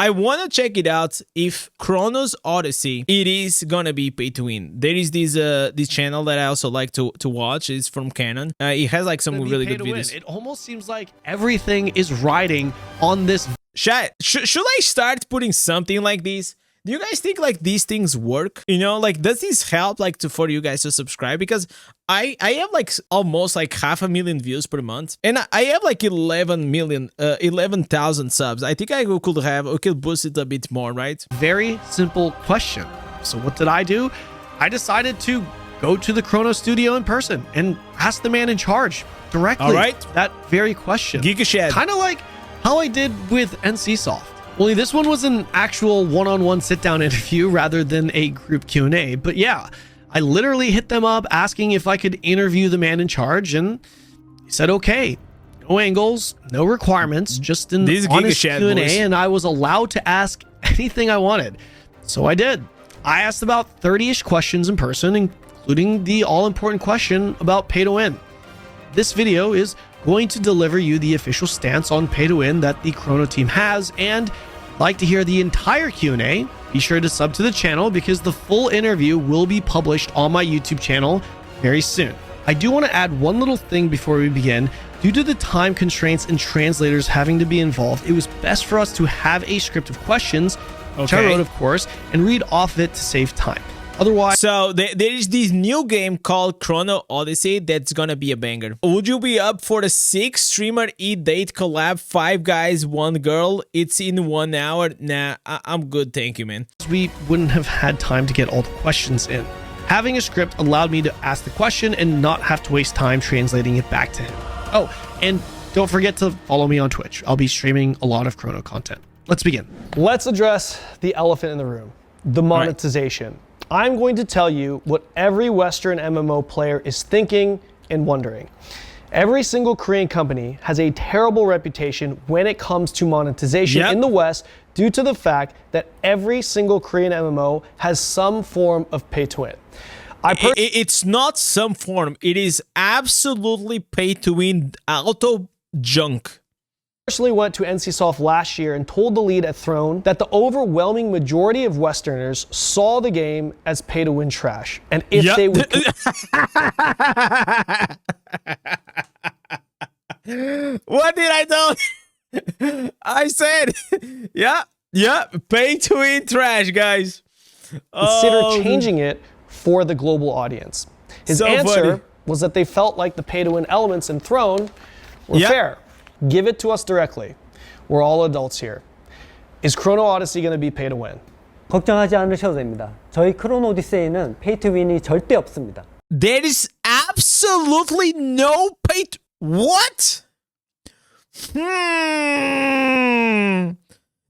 I want to check it out if Chrono Odyssey, it is gonna be pay to win. There is this channel that I also like to watch. It's from Canon. It has like some really good videos. It almost seems like everything is riding on this. Should I start putting something like this? Do you guys think like these things work? You know, like does this help like for you guys to subscribe? Because I have like almost like 500,000 views per month, and I have like 11,000 subs. I think I could boost it a bit more, right? Very simple question. So what did I do? I decided to go to the Chrono studio in person and ask the man in charge directly. All right. That very question. Gigashed. Kind of like how I did with NCSoft. Only this one was an actual one-on-one sit-down interview rather than a group Q&A. But yeah, I literally hit them up asking if I could interview the man in charge, and he said, okay. No angles, no requirements, just an honest Q&A, and I was allowed to ask anything I wanted. So I did. I asked about 30-ish questions in person, including the all-important question about pay to win. This video is going to deliver you the official stance on pay to win that the Chrono team has, and if you'd like to hear the entire Q&A, be sure to sub to the channel because the full interview will be published on my YouTube channel very soon. I do want to add one little thing before we begin. Due to the time constraints and translators having to be involved, it was best for us to have a script of questions, which I wrote, of course, and read off of it to save time. Otherwise, so there is this new game called Chrono Odyssey that's gonna be a banger. Would you be up for the 6 streamer eat date collab? 5 guys, 1 girl. It's in 1 hour. Nah, I'm good, thank you, man. We wouldn't have had time to get all the questions in. Having a script allowed me to ask the question and not have to waste time translating it back to him. Oh, and don't forget to follow me on Twitch. I'll be streaming a lot of Chrono content. Let's begin. Let's address the elephant in the room, the monetization. I'm going to tell you what every Western MMO player is thinking and wondering. Every single Korean company has a terrible reputation when it comes to monetization in the West due to the fact that every single Korean MMO has some form of pay to win. It's not some form. It is absolutely pay to win auto junk. Personally went to NCSoft last year and told the lead at Throne that the overwhelming majority of Westerners saw the game as pay-to-win trash. And if they would... What did I tell you? I said, pay-to-win trash, guys. Consider changing it for the global audience. His answer was that they felt like the pay-to-win elements in Throne were fair. Give it to us directly. We're all adults here. Is Chrono Odyssey going to be pay to win? 걱정하지 않으셔도 됩니다. 저희 크로노 오디세이는 pay to win이 절대 없습니다. There is absolutely no pay to... What?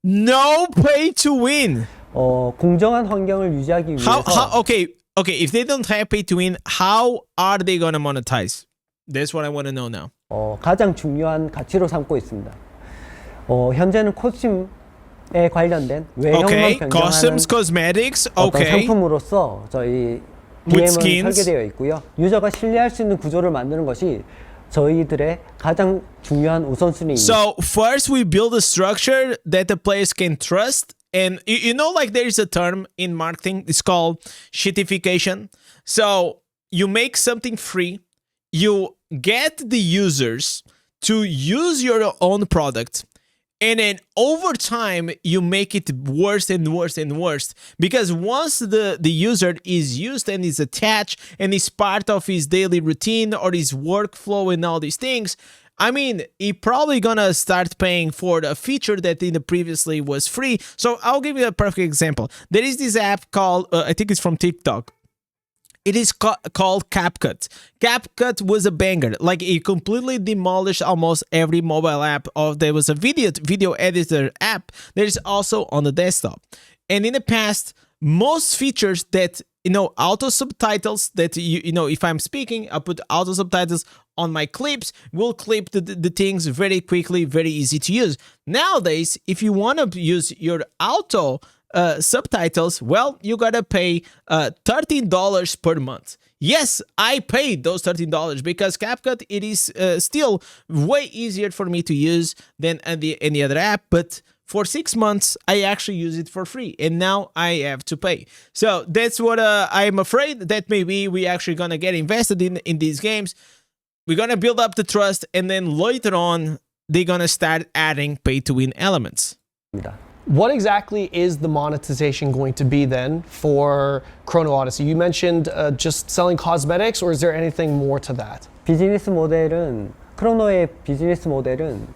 No pay to win. 공정한 환경을 유지하기 위해서 okay, if they don't have pay to win, how are they going to monetize? That's what I want to know now. 가장 중요한 가치로 삼고 있습니다. 현재는 코스튬에 관련된 외형만 변경하는 cosmetics, 어떤 상품으로서 저희 DM은 설계되어 있고요. 유저가 신뢰할 수 있는 구조를 만드는 것이 저희들의 가장 중요한 우선순위입니다. So first we build a structure that the players can trust, and you know, like there is a term in marketing, it's called shitification. So you make something free, you get the users to use your own product, and then over time you make it worse and worse and worse, because once the user is used and is attached and is part of his daily routine or his workflow and all these things, I mean, he probably gonna start paying for the feature that in the previously was free. So I'll give you a perfect example. There is this app called I think it's from TikTok. It is called CapCut. CapCut was a banger. Like, it completely demolished almost every mobile app. There was a video editor app that is also on the desktop. And in the past, most features that, auto subtitles that, if I'm speaking, I put auto subtitles on my clips, will clip the things very quickly, very easy to use. Nowadays, if you want to use your auto subtitles, well, you gotta pay $13 per month. Yes, I paid those $13 because CapCut, it is still way easier for me to use than any other app, but for 6 months, I actually use it for free, and now I have to pay. So that's what I'm afraid that maybe we actually gonna get invested in these games. We're gonna build up the trust, and then later on, they're gonna start adding pay-to-win elements. What exactly is the monetization going to be then for Chrono Odyssey? You mentioned just selling cosmetics, or is there anything more to that? 비즈니스 모델은 크로노의 비즈니스 모델은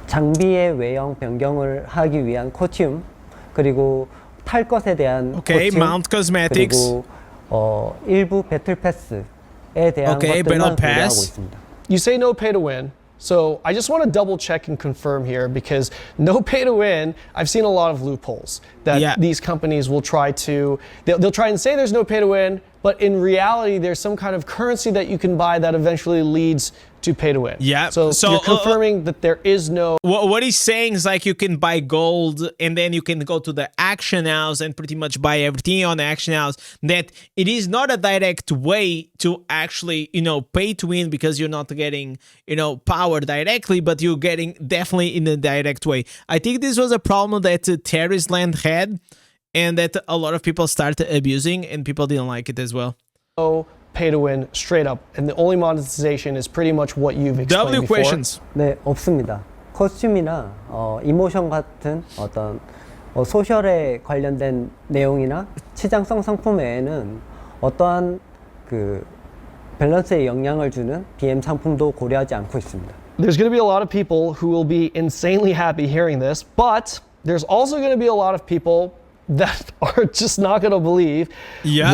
장비의 외형 변경을 하기 위한 코스튬 그리고 탈 것에 대한 코스튬 Mount Cosmetics 그리고 일부 배틀 패스에 대한 것들만 고려하고 있습니다. You say no pay to win. So I just want to double check and confirm here, because no pay to win, I've seen a lot of loopholes that these companies will try to, they'll try and say there's no pay to win, but in reality, there's some kind of currency that you can buy that eventually leads to pay to win. Yeah. So you're confirming that there is no... What he's saying is like you can buy gold and then you can go to the auction house and pretty much buy everything on the auction house. That it is not a direct way to actually, pay to win, because you're not getting, power directly, but you're getting definitely in a direct way. I think this was a problem that Terry's Land had, and that a lot of people started abusing, and people didn't like it as well. No pay to win straight up, and the only monetization is pretty much what you've explained W before. questions. 네, 없습니다. 코스튬이나 이모션 같은 어떤 소셜에 관련된 내용이나 치장성 상품 외에는 어떠한 그 밸런스에 영향을 주는 BM 상품도 고려하지 않고 있습니다. There's going to be a lot of people who will be insanely happy hearing this, but there's also going to be a lot of people that are just not going to believe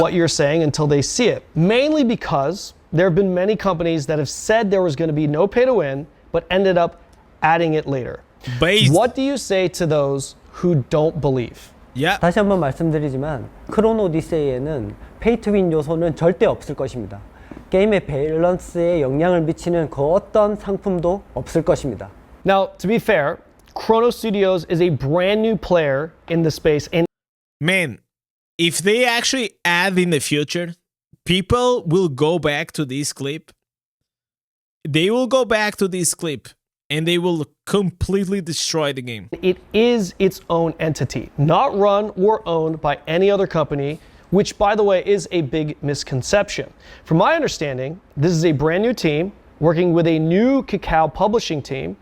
what you're saying until they see it. Mainly because there have been many companies that have said there was going to be no pay to win, but ended up adding it later. What do you say to those who don't believe? 다시 한번 말씀드리지만 크로노 오디세이에는 페이 투 윈 요소는 절대 없을 것입니다. 게임의 밸런스에 영향을 미치는 그 어떤 상품도 없을 것입니다. Now, to be fair, Chrono Studios is a brand new player in the space, and man, if they actually add in the future, people will go back to this clip. They will go back to this clip and they will completely destroy the game. It is its own entity, not run or owned by any other company, which, by the way, is a big misconception. From my understanding, this is a brand new team working with a new Cacao publishing team.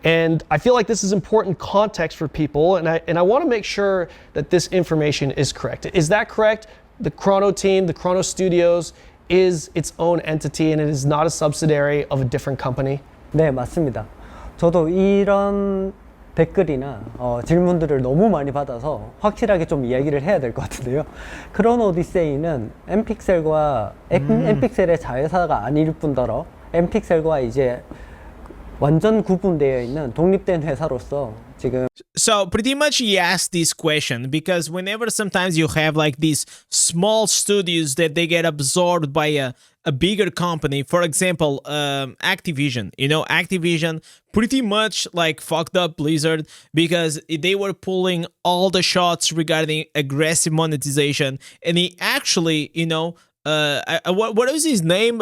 And I feel like this is important context for people, and I want to make sure that this information is correct. Is that correct? The Chrono team, the Chrono Studios, is its own entity and it is not a subsidiary of a different company? 네, 맞습니다. 저도 이런 댓글이나 질문들을 너무 많이 받아서 확실하게 좀 이야기를 해야 될 것 같은데요. 크로노 오디세이는 엠픽셀과 엠픽셀의 자회사가 아닐 뿐더러 엠픽셀과 이제 완전 구분되어 있는 독립된 회사로서 지금. So pretty much he asked this question because whenever sometimes you have like these small studios that they get absorbed by a bigger company, for example, Activision, Activision pretty much like fucked up Blizzard because they were pulling all the shots regarding aggressive monetization, and he actually, what was his name?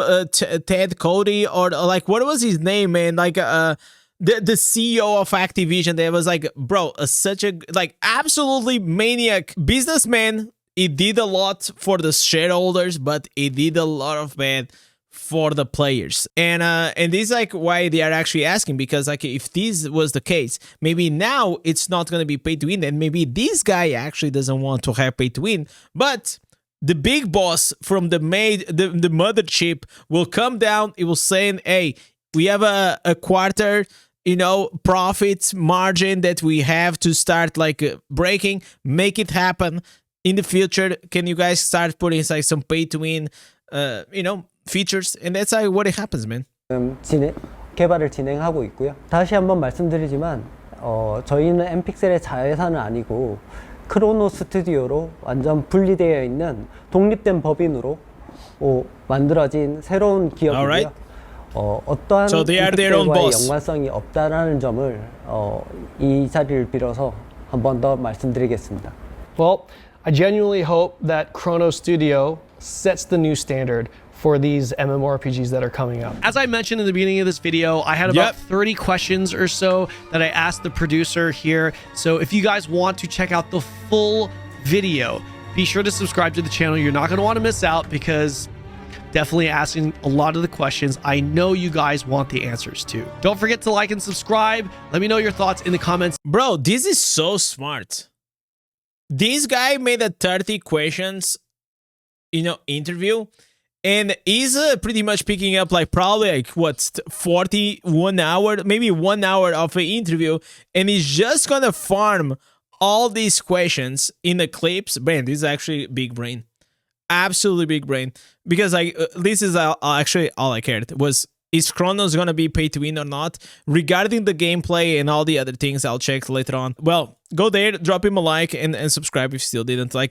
Ted Cody, or like what was his name, man? Like the CEO of Activision, that was like, bro, such a like absolutely maniac businessman. He did a lot for the shareholders, but he did a lot of bad for the players. And this is like why they are actually asking, because like if this was the case, maybe now it's not going to be pay to win, and maybe this guy actually doesn't want to have pay to win, but the big boss from the mothership will come down. It will say, hey, we have a quarter, profits margin that we have to start like breaking, make it happen in the future. Can you guys start putting like some pay to win, features? And that's like what it happens, man. 개발을 진행하고 있고요. 다시 한번 말씀드리지만 저희는 엠픽셀의 자회사는 아니고 크로노 스튜디오로 완전 분리되어 있는 독립된 법인으로 만들어진 새로운 기업이고요. 어떠한 엠픽셀과의 연관성이 없다라는 점을 이 자리를 빌어서 한 번 더 말씀드리겠습니다. Well, I genuinely hope that Chrono Studio sets the new standard for these MMORPGs that are coming out. As I mentioned in the beginning of this video, I had about 30 questions or so that I asked the producer here. So if you guys want to check out the full video, be sure to subscribe to the channel. You're not going to want to miss out because definitely asking a lot of the questions I know you guys want the answers to. Don't forget to like and subscribe. Let me know your thoughts in the comments. Bro, this is so smart. This guy made a 30 questions, interview, and he's pretty much picking up like probably like what 41 hour, maybe 1 hour of an interview, and he's just gonna farm all these questions in the clips. Man, this is actually big brain, absolutely big brain. Because like this is actually all I cared was, is Chronos gonna be pay to win or not? Regarding the gameplay and all the other things, I'll check later on. Well, go there, drop him a like and subscribe if you still didn't. Like.